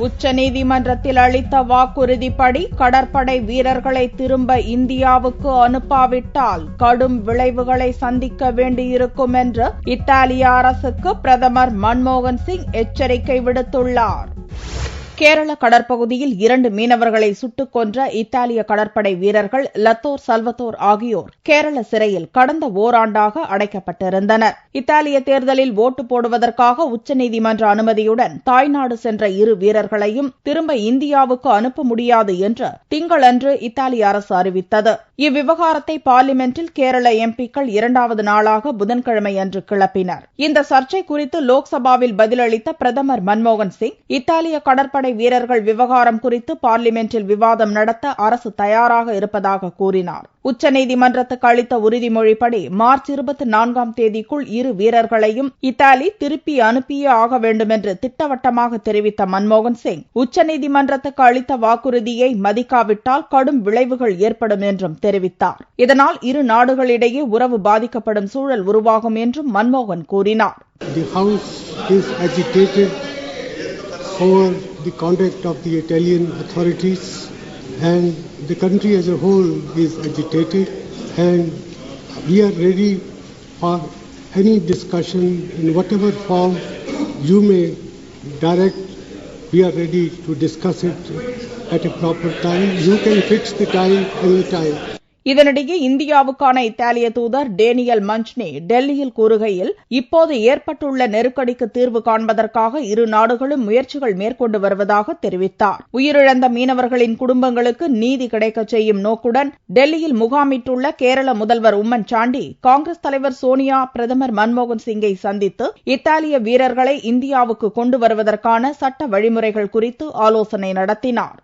உச்சநீதிமன்றத்தில் அளித்த வாக்குறுதிப்படி கடற்படை வீரர்களை திரும்ப இந்தியாவுக்கு அனுப்பாவிட்டால் கடும் விளைவுகளை சந்திக்க வேண்டியிருக்கும் என்று இத்தாலிய அரசுக்கு பிரதமர் மன்மோகன் சிங் எச்சரிக்கை விடுத்துள்ளார். கேரள கடற்பகுதியில் 2 மீனவர்களை சுட்டுக் கொன்ற இத்தாலிய கடற்படை வீரர்கள் லத்தோர் சல்வத்தோர் ஆகியோர் கேரள சிறையில் கடந்த ஓராண்டாக அடைக்கப்பட்டிருந்தனர். இத்தாலிய தேர்தலில் ஓட்டு போடுவதற்காக உச்சநீதிமன்ற அனுமதியுடன் தாய்நாடு சென்ற 2 வீரர்களையும் திரும்ப இந்தியாவுக்கு அனுப்ப முடியாது என்று திங்களன்று இத்தாலிய அரசு அறிவித்தது. இவ்விவகாரத்தை பார்லிமென்டில் கேரள எம்பிக்கள் 2வது நாளாக புதன்கிழமையன்று கிளப்பினர். இந்த சர்ச்சை குறித்து லோக்சபாவில் பதிலளித்த பிரதமர் மன்மோகன் சிங், இத்தாலிய கடற்படை வீரர்கள் விவகாரம் குறித்து பார்லிமென்டில் விவாதம் நடத்த அரசு தயாராக இருப்பதாக கூறினார். உச்சநீதிமன்றத்துக்கு அளித்த உறுதிமொழிப்படி மார்ச் 24ஆம் தேதிக்குள் 2 வீரர்களையும் இத்தாலி திருப்பி அனுப்பியே ஆக வேண்டும் என்று திட்டவட்டமாக தெரிவித்த மன்மோகன் சிங், உச்சநீதிமன்றத்துக்கு அளித்த வாக்குறுதியை மதிக்காவிட்டால் கடும் விளைவுகள் ஏற்படும் என்றும் தெரிவித்தார். இதனால் 2 நாடுகளிடையே உறவு பாதிக்கப்படும் சூழல் உருவாகும் என்றும் மன்மோகன் கூறினார். Over the conduct of the Italian authorities, and the country as a whole is agitated, and we are ready for any discussion in whatever form you may direct. We are ready to discuss it at a proper time. You can fix the time any time. இதனிடையே இந்தியாவுக்கான இத்தாலிய தூதர் Daniel மஞ்ச்னி டெல்லியில் கூறுகையில், இப்போது ஏற்பட்டுள்ள நெருக்கடிக்கு தீர்வு காண்பதற்காக 2 நாடுகளும் முயற்சிகள் மேற்கொண்டு வருவதாக தெரிவித்தார். உயிரிழந்த மீனவர்களின் குடும்பங்களுக்கு நீதி கிடைக்கச் செய்யும் நோக்குடன் டெல்லியில் முகாமிட்டுள்ள கேரள முதல்வர் உம்மன் சாண்டி காங்கிரஸ் தலைவர் சோனியா பிரதமர் மன்மோகன் சிங்கை சந்தித்து இத்தாலிய வீரர்களை இந்தியாவுக்கு கொண்டு வருவதற்கான சட்ட வழிமுறைகள் குறித்து ஆலோசனை நடத்தினார்.